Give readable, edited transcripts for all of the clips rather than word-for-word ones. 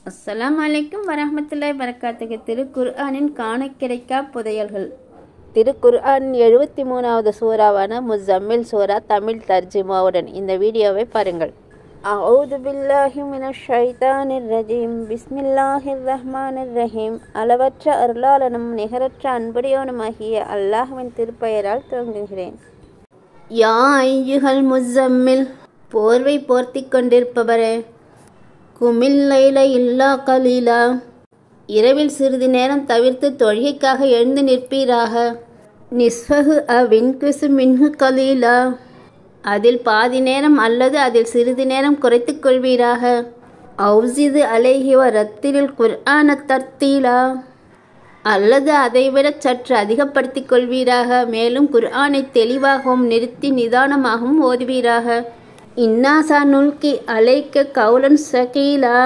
அஸ்ஸலாமு அலைக்கும் வரஹ்மத்துல்லாஹி வரகாத்துஹு. திருக்குர்ஆனின் காண கிடைக்கா புதையல்கள். திருக்குர்ஆனின் 73வது சூறாவான முஸம்மில் சூரா தமிழ் தர்ஜுமாவுடன் இந்த வீடியோவை பாருங்கள். அஊது பில்லாஹி மினஷ் ஷைத்தானிர் ரஜீம். பிஸ்மில்லாஹிர் ரஹ்மானிர் ரஹீம். அளவற்ற அருளாளனும் நிகரற்ற அன்புடையவனுமாகிய அல்லாஹ்வின் திருப்பெயரால் துவங்குகிறேன். யா ஐயுஹல் முஸம்மில், போர்வை போர்த்தி கொண்டிருப்பவரே. குமில் லைல இல்லா கலீலா, இரவில் சிறிது நேரம் தவிர்த்து தொழுகைக்காக எழுந்து நிற்பீராக. நிஸ்ஃபஹு அவின்குசு மின்ஹு கலீலா, அதில் பாதி நேரம் அல்லது அதில் சிறிது நேரம் குறைத்து கொள்வீராக. ஔசிது அலைஹி வ ரத்திலில் குர்ஆன தர்த்தீலா, அல்லது அதைவிட சற்று அதிகப்படுத்திக் கொள்வீராக. மேலும் குர்ஆனை தெளிவாகவும் நிறுத்தி நிதானமாகவும் ஓதுவீராக. இன்னா சனுல்கி அலைக்க கௌலன் ஸகீலா,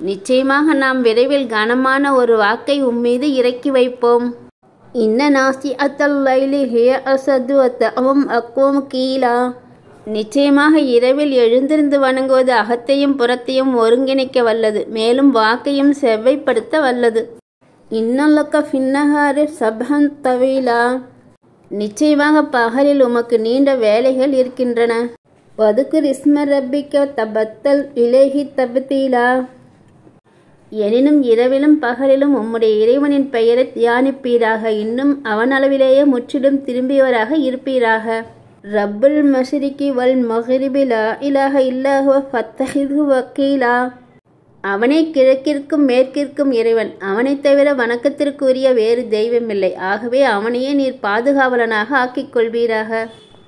நிச்சயமாக நாம் விரைவில் கனமான ஒரு வாக்கை உம்மீது இறக்கி வைப்போம். இன்ன நாசிஅத்தல் லைலி ஹிய அஸது வதஅவும் அக்வமு கீலா, நிச்சயமாக இரவில் எழுந்திருந்து வணங்குவது அகத்தையும் புறத்தையும் ஒருங்கிணைக்க வல்லது, மேலும் வாக்கையும் செவ்வைப்படுத்த வல்லது. இன்னல்லக்க ஃபின்னஹாரி சப்ஹன் தவீலா, நிச்சயமாக பகலில் உமக்கு நீண்ட வேலைகள் இருக்கின்றன. வதுக்குர் இஸ்ம ரப்பிக்க தபத்தல் இலைஹி தப்தீலா, எனினும் இரவிலும் பகலிலும் உம்முடைய இறைவனின் பெயரை தியானிப்பீராக, இன்னும் அவன் அளவிலேயே முற்றிலும் திரும்பியவராக இருப்பீராக. ரப்புல் மஷ்ரிகி வல் மக்ரிபி லா இலாஹ இல்லா ஹுவ ஃபத்தஹிது வக்கீலா, அவனே கிழக்கிற்கும் மேற்கிற்கும் இறைவன், அவனைத் தவிர வணக்கத்திற்குரிய வேறு தெய்வமில்லை, ஆகவே அவனையே நீர் பாதுகாவலனாக ஆக்கிக் கொள்வீராக.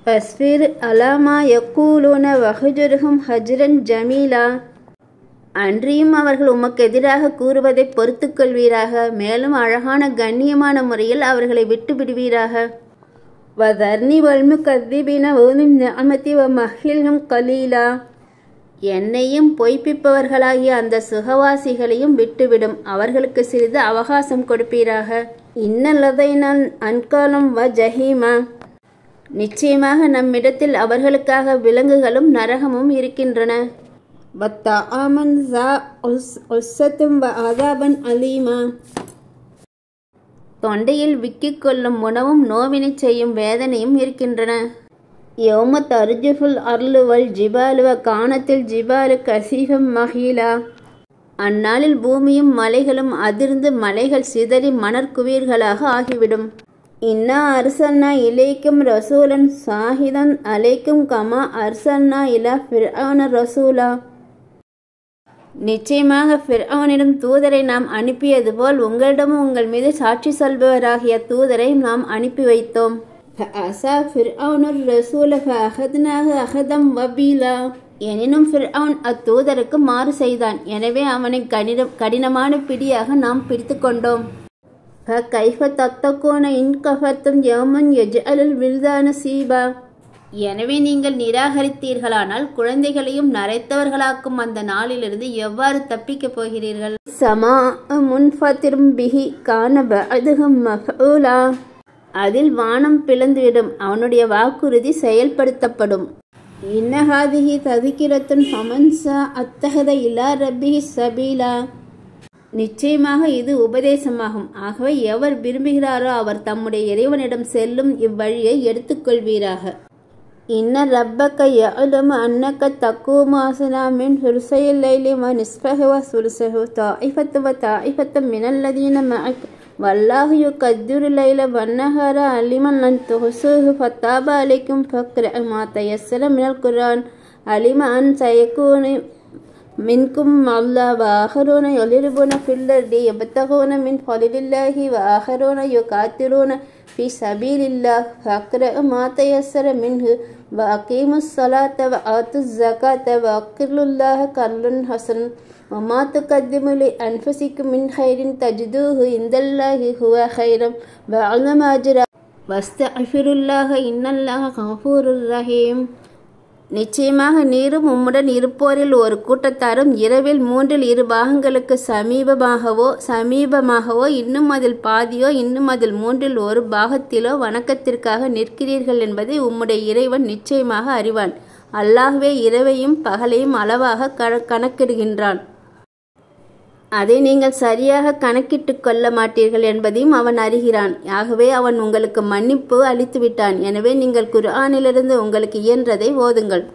ஃபஸ்பிர் அலாமா யக்கூலூன வஹ்ஜுர்ஹும் ஹஜ்ரன் ஜமீலா, அன்றியும் அவர்கள் உமக்கு எதிராக கூறுவதை பொறுத்து கொள்வீராக, மேலும் அழகான கண்ணியமான முறையில் அவர்களை விட்டு விடுவீராக. வதர்னி வல்முகத்திபின வஉலின் நிஅமதி வமஹ்ஹில்ஹும் கலீலா, என்னையும் பொய்ப்பிப்பவர்களாகிய அந்த சுகவாசிகளையும் விட்டுவிடும், அவர்களுக்கு சிறிது அவகாசம் கொடுப்பீராக. இன்னல்லதைனால் அன்காலம் வ ஜஹீமா, நிச்சயமாக நம்மிடத்தில் அவர்களுக்காக விலங்குகளும் நரகமும் இருக்கின்றன. வத்தஆமன் ஸா உஸ்ஸத்தும் வ அஸாபன் அலீமா, தொண்டையில் விக்கிக் கொள்ளும் உணவும் நோவினை செய்யும் வேதனையும் இருக்கின்றன. யௌம தர்ஜுஃபுல் அர்லு வல் ஜிபாலு வ கானத்தில் ஜிபாலு கஸீஃபம் மஹீலா, அந்நாளில் பூமியும் மலைகளும் அதிர்ந்து மலைகள் சிதறி மணற்குவீர்களாக ஆகிவிடும். இன்னா அர்சல்னா இலைக்கும் ரசூலன் ஷாஹிதன் அலைக்கும் கமா அர்சல்னா இலா ஃபிர்அவுன ரசூலா, நிச்சயமாக ஃபிர்அவுனிடம் தூதரை நாம் அனுப்பியது போல் உங்களிடமும் உங்கள் மீது சாட்சி சொல்பவராகிய தூதரை நாம் அனுப்பி வைத்தோம். ஃபஅஸா ஃபிர்அவுனுர் ரசூல ஃபஅஹத்னாஹு அஹதம் வபீலா, எனினும் ஃபிர்அவுன் அத்தூதருக்கு மாறு செய்தான், எனவே அவனை கடினமான பிடியாக நாம் பிடித்து கொண்டோம். ஃபகைஃப தத்தகூன இன் கஃபர்தும் யௌமன் யஜ்அலுல் வில்தான சீபா, எனவே நீங்கள் நிராகரித்தீர்களானால் குழந்தைகளையும் நரைத்தவர்களாக்கும் அந்த நாளிலிருந்து எவ்வாறு தப்பிக்கப் போகிறீர்கள். ஸமா முன்ஃபத்திரும் பிஹி கான பஅதுஹும் மஃஊலா, அதில் வானம் பிளந்துவிடும், அவனுடைய வாக்குறுதி செயல்படுத்தப்படும். இன்னஹாதிஹி தذ்கிரத்துன் ஃபமன் ஸா அத்தஹத இலா ரப்பிஹி ஸபீலா, நிச்சயமாக இது உபதேசமாகும், ஆகவே எவர் விரும்புகிறாரோ அவர் தம்முடைய இறைவனிடம் செல்லும் இவ்வழியை எடுத்துக்கொள்வீராக. இன்ன ரப்பக யஅலமு அன்னக தக்கூமு அஸ்னா மின் சுல்ஸைல் லைலி வ நிஸ்ஃபஹு வ சுல்ஸஹு தாயிஃபத்து வ தாயிஃபத்து மினல்லதீன மஅக் வல்லாஹு யுகத்திரு லைல வன்னஹார அலிமன் லன் துஹ்ஸூஹு ஃபதாப அலைக்கும் ஃபக்ரஉ மா தயஸ்ஸர மினல் குர்ஆன் அலிம அன் சயகூனு மின்கும் மல்லா வ ஆஹரூன யலிருபுன ஃபில் அர்தி யப்தகூன மின் ஃபலிலில்லாஹி வ ஆஹரூன யுகாத்திலூன ஃபீ ஸபீலில்லாஹ் ஃபக்ரஉ மா தயஸ்ஸர மின்ஹு வ அகீமுஸ் ஸலாத்த வ ஆத்துஸ் ஸகாத்த வ அக்ரிலுல்லாஹ கர்லுன் ஹஸன் வ மா துகத்திமு லி அன்ஃபுஸிக்கும் மின் கைரின் தஜிதூஹு இந்தல்லாஹி ஹுவ கைரம் வ அஸம அஜ்ரா வஸ்தக்ஃபிருல்லாஹ இன்னல்லாஹ கஃபூருர் ரஹீம், நிச்சயமாக நீரும் உம்முடன் இருப்போரில் ஒரு கூட்டத்தாரும் இரவில் 2/3 பாகங்களுக்கு சமீபமாகவோ இன்னும் அதில் பாதியோ இன்னும் அதில் 1/3 பாகத்திலோ வணக்கத்திற்காக நிற்கிறீர்கள் என்பதை உம்முடைய இறைவன் நிச்சயமாக அறிவான். அல்லாஹ்வே இரவையும் பகலையும் அளவாக கணக்கிடுகின்றான். அதை நீங்கள் சரியாக கணக்கிட்டு கொள்ள மாட்டீர்கள் என்பதையும் அவன் அறிகிறான். ஆகவே அவன் உங்களுக்கு மன்னிப்பு அளித்து விட்டான். எனவே நீங்கள் குர்ஆனிலிருந்து உங்களுக்கு இயன்றதை ஓதுங்கள்.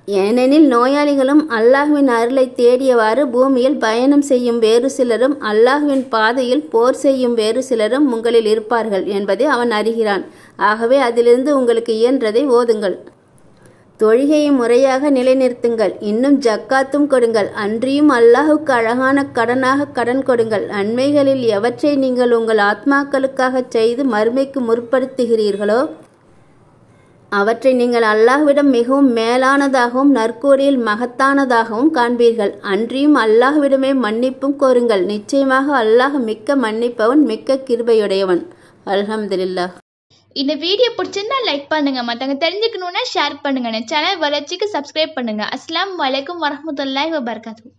ஏனெனில் நோயாளிகளும் அல்லாஹ்வின் அருளை தேடியவாறு பூமியில் பயணம் செய்யும் வேறு சிலரும் அல்லாஹ்வின் பாதையில் போர் செய்யும் வேறு சிலரும் உங்களில் இருப்பார்கள் என்பதை அவன் அறிகிறான். ஆகவே அதிலிருந்து உங்களுக்கு இயன்றதை ஓதுங்கள். தொழுகையை முறையாக நிலைநிறுத்துங்கள். இன்னும் ஜக்காத்தும் கொடுங்கள். அன்றியும் அல்லாஹுக்கு அழகான கடனாக கடன் கொடுங்கள். நன்மைகளில் எவற்றை நீங்கள் உங்கள் ஆத்மாக்களுக்காக செய்து மறுமைக்கு முற்படுத்துகிறீர்களோ அவற்றை நீங்கள் அல்லாஹ்விடம் மிகவும் மேலானதாகவும் நற்கூலியில் மகத்தானதாகவும் காண்பீர்கள். அன்றியும் அல்லாஹ்விடமே மன்னிப்பும் கோருங்கள். நிச்சயமாக அல்லாஹ் மிக்க மன்னிப்பவன், மிக்க கிருபையுடையவன். அல்ஹம்துலில்லாஹ். இந்த வீடியோ பிடிச்சிருந்தா லைக் பண்ணுங்க, மற்றவங்க தெரிஞ்சுக்கணுன்னா ஷேர் பண்ணுங்க, சேனல் வளர்ச்சிக்கு சப்ஸ்கிரைப் பண்ணுங்க. அஸ்ஸலாமு அலைக்கும் வரஹ்மத்துல்லாஹி வபரகாத்துஹு.